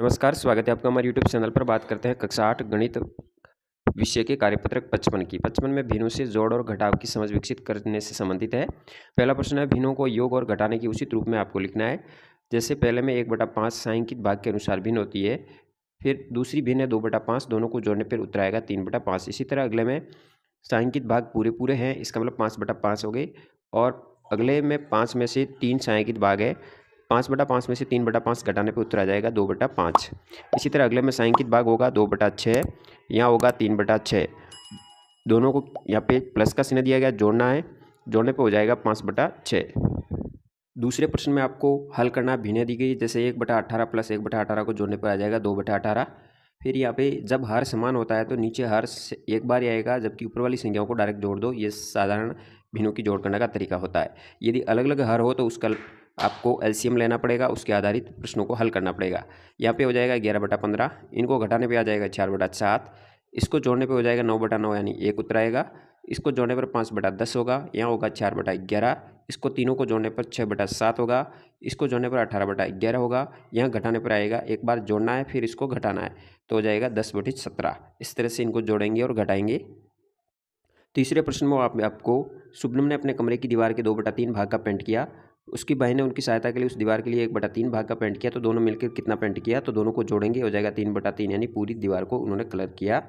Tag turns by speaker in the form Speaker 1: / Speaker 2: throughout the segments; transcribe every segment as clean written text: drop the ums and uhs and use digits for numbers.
Speaker 1: नमस्कार, स्वागत है आपका हमारे यूट्यूब चैनल पर। बात करते हैं कक्षा 8 गणित विषय के कार्यपत्रक 55 की। 55 में भिन्नों से जोड़ और घटाव की समझ विकसित करने से संबंधित है। पहला प्रश्न है, भिन्नों को योग और घटाने के उचित रूप में आपको लिखना है। जैसे पहले में 1/5 सांख्यिक भाग के अनुसार भिन्न होती है, फिर दूसरी भिन्न है 2/5, दोनों को जोड़ने पर उत्तर आएगा 3/5। इसी तरह अगले में सांख्यिक भाग पूरे पूरे हैं, इसका मतलब 5/5 हो गए। और अगले में 5 में से 3 सांख्यिक भाग है, 5/5 में से 3/5 घटाने पर उत्तर आ जाएगा 2/5। इसी तरह अगले में सांख्यिक भाग होगा 2/6, यहाँ होगा 3/6। दोनों को यहाँ पे प्लस का चिन्ह दिया गया, जोड़ना है, जोड़ने पे हो जाएगा 5/6। दूसरे प्रश्न में आपको हल करना भिन्न दी गई, जैसे 1/18 प्लस 1/18 को जोड़ने पर आ जाएगा 2/18। फिर यहाँ पे जब हर समान होता है तो नीचे हर एक बार ही आएगा, जबकि ऊपर वाली संख्याओं को डायरेक्ट जोड़ दो। ये साधारण भिन्नों की जोड़ करने का तरीका होता है। यदि अलग अलग हर हो तो उसका आपको एलसीएम लेना पड़ेगा, उसके आधारित प्रश्नों को हल करना पड़ेगा। यहाँ पे हो जाएगा 11/15, इनको घटाने पे आ जाएगा 4/7, इसको जोड़ने पे हो जाएगा 9/9 यानी 1 उत्तर आएगा। इसको जोड़ने पर 5/10 होगा, यहाँ होगा 4/11। इसको तीनों को जोड़ने पर 6/7 होगा, इसको जोड़ने पर 18/11 होगा। यहाँ घटाने पर आएगा, एक बार जोड़ना है फिर इसको घटाना है, तो हो जाएगा 10/17। इस तरह से इनको जोड़ेंगे और घटाएंगे। तीसरे प्रश्न में आपको शुभनम ने अपने कमरे की दीवार के 2/3 भाग का पेंट किया। उसकी बहन ने उनकी सहायता के लिए उस दीवार के लिए 1/3 भाग का पेंट किया, तो दोनों मिलकर कितना पेंट किया, तो दोनों को जोड़ेंगे, हो जाएगा 3/3 यानी पूरी दीवार को उन्होंने कलर किया।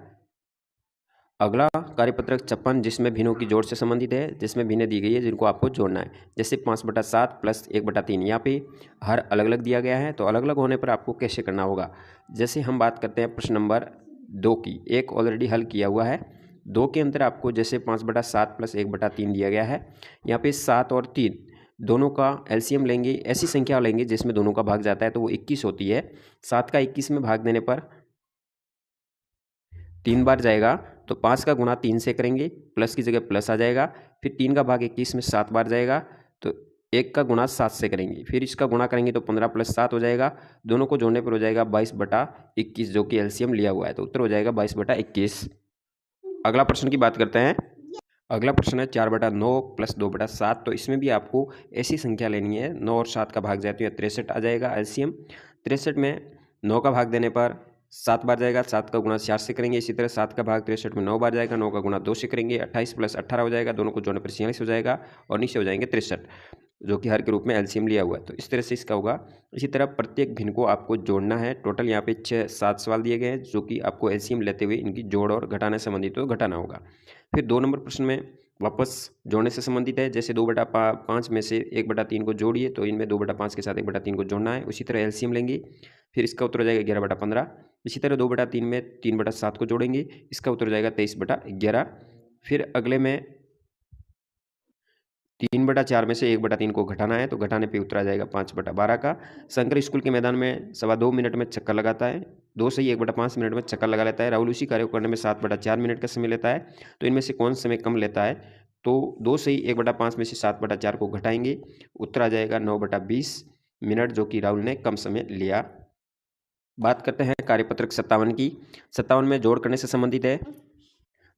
Speaker 1: अगला कार्यपत्रक 56, जिसमें भिन्नों की जोड़ से संबंधित है, जिसमें भिन्न दी गई है जिनको आपको जोड़ना है। जैसे 5/7 प्लस 1/3, यहाँ पे हर अलग अलग दिया गया है, तो अलग अलग होने पर आपको कैसे करना होगा। जैसे हम बात करते हैं प्रश्न नंबर 2 की, एक ऑलरेडी हल किया हुआ है। 2 के अंदर आपको जैसे 5/7 प्लस 1/3 दिया गया है, यहाँ पे 7 और 3 दोनों का एलसीएम लेंगे, ऐसी संख्या लेंगे जिसमें दोनों का भाग जाता है, तो वो 21 होती है। 7 का 21 में भाग देने पर 3 बार जाएगा, तो 5 का गुणा 3 से करेंगे, प्लस की जगह प्लस आ जाएगा। फिर 3 का भाग 21 में 7 बार जाएगा, तो 1 का गुणा 7 से करेंगे, फिर इसका गुणा करेंगे तो 15 + 7 हो जाएगा। दोनों को जोड़ने पर हो जाएगा 22/21, जो कि एलसीएम लिया हुआ है, तो उत्तर हो जाएगा 22/21। अगला प्रश्न की बात करते हैं। अगला प्रश्न है 4/9 प्लस 2/7, तो इसमें भी आपको ऐसी संख्या लेनी है। 9 और 7 का भाग जाए तो यह 63 आ जाएगा एलसीएम। 63 में 9 का भाग देने पर 7 बार जाएगा, 7 का गुणा 4 से करेंगे। इसी तरह 7 का भाग 63 में 9 बार जाएगा, 9 का गुणा 2 से करेंगे, 28 + 18 हो जाएगा। दोनों को जोड़ने पर 46 हो जाएगा और नीचे हो जाएंगे 63, जो कि हर के रूप में एलसीएम लिया हुआ है, तो इस तरह से इसका होगा। इसी तरह प्रत्येक भिन्न को आपको जोड़ना है। टोटल यहाँ पे 6-7 सवाल दिए गए हैं, जो कि आपको एलसीएम लेते हुए इनकी जोड़ और घटाने संबंधित तो घटाना होगा। फिर 2 नंबर प्रश्न में वापस जोड़ने से संबंधित है। जैसे 2/5 में से 1/3 को जोड़िए, तो इनमें 2/5 के साथ 1/3 को जोड़ना है। उसी तरह एलसीएम लेंगे, फिर इसका उत्तर हो जाएगा 11/15। इसी तरह 2/3 में 3/7 को जोड़ेंगे, इसका उत्तर हो जाएगा 23/11। फिर अगले में 3/4 में से 1/3 को घटाना है, तो घटाने पे उत्तर आ जाएगा 5/12 का। शंकर स्कूल के मैदान में 2.25 मिनट में चक्कर लगाता है। 2 से ही 1/5 मिनट में चक्कर लगा लेता है। राहुल उसी कार्य को करने में 7/4 मिनट का समय लेता है, तो इनमें से कौन समय कम लेता है, तो 2 से ही 1/5 में से 7/4 को घटाएंगे, उत्तर आ जाएगा 9/20 मिनट, जो कि राहुल ने कम समय लिया। बात करते हैं कार्यपत्रक 57 की। 57 में जोड़ करने से संबंधित है।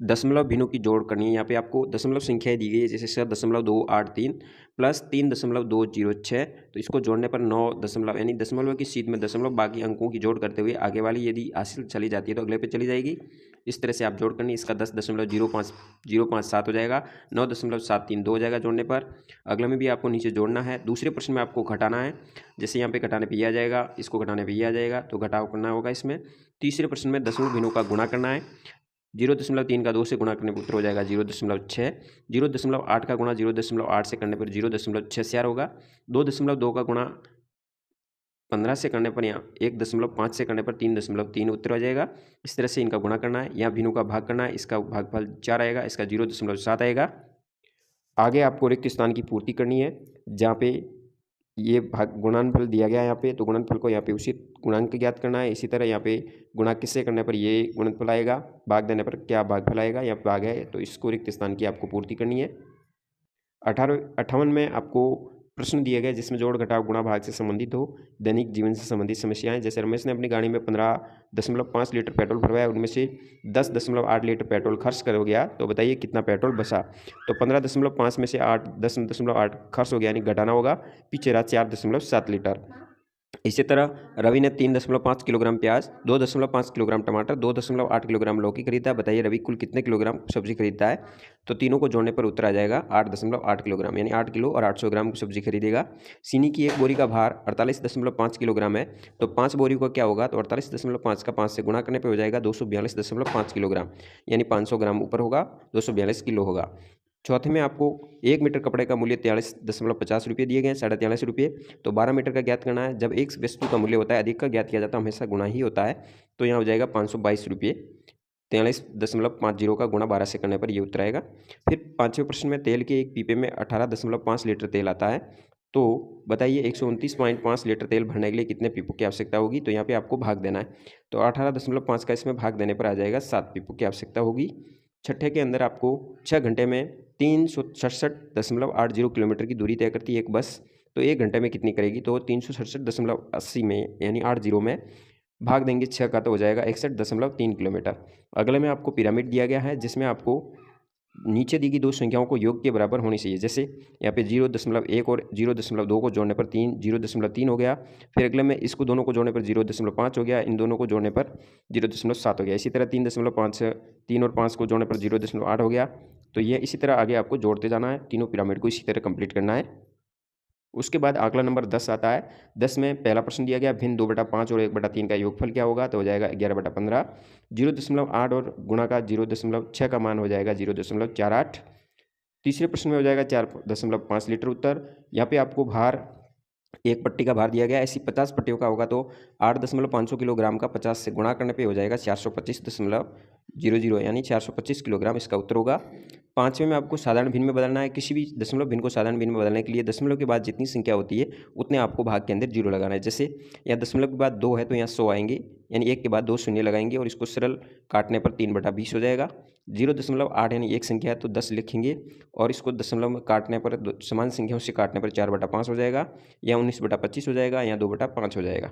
Speaker 1: दशमलव भिन्नों की जोड़ करनी है। यहाँ पे आपको दशमलव संख्याएं दी गई है, जैसे 7.283 प्लस 3.206, तो इसको जोड़ने पर 9 दशमलव यानी दशमलव की सीध में दशमलव, बाकी अंकों की जोड़ करते हुए आगे वाली यदि हासिल चली जाती है तो अगले पे चली जाएगी। इस तरह से आप जोड़ करनी, इसका 10.057 हो जाएगा, 9.732 हो जाएगा जोड़ने पर। अगले में भी आपको नीचे जोड़ना है। दूसरे प्रश्न में आपको घटाना है, जैसे यहाँ पे घटाने पर यह आ जाएगा, इसको घटाने पर यह आ जाएगा, तो घटाव करना होगा इसमें। तीसरे प्रश्न में दशमलव भिन्नों का गुणा करना है। 0.3 का 2 से गुणा करने पर उत्तर हो जाएगा 0.6। 0.8 का गुणा 0.8 से करने पर 0.64 होगा। 2.2 का गुणा 15 से करने पर यहाँ 1.5 से करने पर 3.3 उत्तर हो जाएगा। इस तरह से इनका गुणा करना है, यहाँ भिन्नों का भाग करना है, इसका भागफल 4 आएगा, इसका 0.7 आएगा। आगे आपको रिक्त स्थान की पूर्ति करनी है, जहाँ पे ये भाग गुणनफल दिया गया है यहाँ पे, तो गुणनफल को यहाँ पे उचित गुणांक ज्ञात करना है। इसी तरह यहाँ पे गुणा किससे करने पर ये गुणनफल आएगा, भाग देने पर क्या भागफल आएगा, यहाँ भाग है, तो इसको रिक्त स्थान की आपको पूर्ति करनी है। 58 में आपको प्रश्न दिए गए जिसमें जोड़ घटाव गुणा भाग से संबंधित हो, दैनिक जीवन से संबंधित समस्याएं। जैसे रमेश ने अपनी गाड़ी में 15.5 लीटर पेट्रोल भरवाया, उनमें से 10.8 लीटर पेट्रोल खर्च कर हो गया, तो बताइए कितना पेट्रोल बचा। तो 15.5 में से 10.8 खर्च हो गया, यानी घटाना होगा, पीछे रहा 4.7 लीटर। इसी तरह रवि ने 3.5 किलोग्राम प्याज, 2.5 किलोग्राम टमाटर, 2.8 किलोग्राम लौकी खरीदा। बताइए रवि कुल कितने किलोग्राम सब्जी खरीदता है। तो तीनों को जोड़ने पर उत्तर आ जाएगा 8.8 किलोग्राम, यानी 8 किलो और 800 ग्राम की सब्जी खरीदेगा। चीनी की एक बोरी का भार 48.5 किलोग्राम है, तो 5 बोरी का क्या होगा, तो 48.5 का 5 से गुणा करने पर हो जाएगा 242.5 किलोग्राम, यानी 500 ग्राम ऊपर होगा, 242 किलो होगा। चौथे में आपको 1 मीटर कपड़े का मूल्य 43.50 रुपये दिए गए हैं, 43.5 रुपये। तो 12 मीटर का ज्ञात करना है। जब एक वस्तु का मूल्य होता है अधिक का ज्ञात किया जाता है, हमेशा गुणा ही होता है। तो यहाँ हो जाएगा 522 रुपये। 43.50 का गुणा 12 से करने पर ये उत्तर आएगा। फिर 5वें प्रश्न में तेल के एक पीपे में 18.5 लीटर तेल आता है। तो बताइए 129.5 लीटर तेल भरने के लिए कितने पीपों की आवश्यकता होगी। तो यहाँ पे आपको भाग देना है। तो 18.5 का इसमें भाग देने पर आ जाएगा 7 पीपों की आवश्यकता होगी। छठे के अंदर आपको 6 घंटे में 367.80 किलोमीटर की दूरी तय करती है एक बस। तो 1 घंटे में कितनी करेगी, तो 367.80 में यानी 80 में भाग देंगे 6 का, तो हो जाएगा 61.3 किलोमीटर। अगले में आपको पिरामिड दिया गया है, जिसमें आपको नीचे दी गई दो संख्याओं को योग के बराबर होनी चाहिए। जैसे यहाँ पे 0.1 और 0.2 को जोड़ने पर 0.3 हो गया। फिर अगले में इसको दोनों को जोड़ने पर 0.5 हो गया, इन दोनों को जोड़ने पर 0.7 हो गया। इसी तरह 3 और 5 को जोड़ने पर 0.8 हो गया। तो ये इसी तरह आगे आपको जोड़ते जाना है, तीनों पिरामिड को इसी तरह कंप्लीट करना है। उसके बाद आंकड़ा नंबर 10 आता है। 10 में पहला प्रश्न दिया गया भिन्न 2/5 और 1/3 का योगफल क्या होगा, तो हो जाएगा 11/15। 0.8 और गुणा का 0.6 का मान हो जाएगा 0.48। तीसरे प्रश्न में हो जाएगा 4.5 लीटर उत्तर। यहाँ पे आपको भार एक पट्टी का भार दिया गया है, ऐसी 50 पट्टियों का होगा तो 8.5 किलोग्राम का 50 से गुणा करने पे हो जाएगा 425.00, यानी 425 किलोग्राम इसका उत्तर होगा। 5वें में आपको साधारण भिन्न में बदलना है। किसी भी दशमलव भिन्न को साधारण भिन्न में बदलने के लिए दशमलव के बाद जितनी संख्या होती है उतने आपको भाग के अंदर 0 लगाना है। जैसे यहाँ दशमलव के बाद 2 है तो यहाँ 100 आएंगे, यानी 1 के बाद 2 शून्य लगाएंगे और इसको सरल काटने पर 3/20 हो जाएगा। 0.8 यानी एक संख्या है तो 10 लिखेंगे और इसको दशमलव में काटने पर समान संख्याओं से काटने पर 4/5 हो जाएगा, या 19/25 हो जाएगा, या 2/5 हो जाएगा।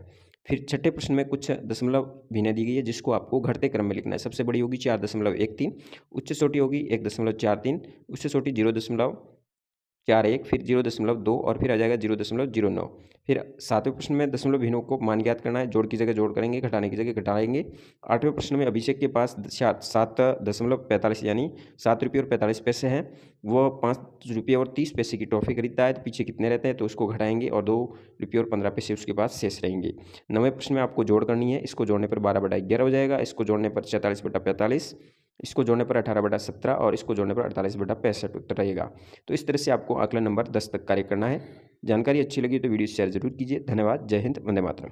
Speaker 1: फिर छठे प्रश्न में कुछ दशमलव भिन्नें दी गई है, जिसको आपको घटते क्रम में लिखना है। सबसे बड़ी होगी 4.13, उससे छोटी होगी 1.43, उससे छोटी 0.41, फिर 0.2 और फिर आ जाएगा 0.09। फिर 7वें प्रश्न में दशमलव भिन्नों को मान ज्ञात करना है। जोड़ की जगह जोड़ करेंगे, घटाने की जगह घटाएंगे। 8वें प्रश्न में अभिषेक के पास 7.45 यानी 7 रुपये और 45 पैसे हैं। वो 5 रुपये और 30 पैसे की टॉफ़ी खरीदता है, तो पीछे कितने रहते हैं, तो उसको घटाएंगे और 2 रुपये और 15 पैसे उसके पास शेष रहेंगे। 9वें प्रश्न में आपको जोड़ करनी है। इसको जोड़ने पर 12/11 हो जाएगा, इसको जोड़ने पर 44/45, इसको जोड़ने पर 18/17 और इसको जोड़ने पर 48/65 उत्तर रहेगा। तो इस तरह से आपको आकलन नंबर 10 तक कार्य करना है। जानकारी अच्छी लगी तो वीडियो शेयर जरूर कीजिए। धन्यवाद। जय हिंद। वंदे मातरम।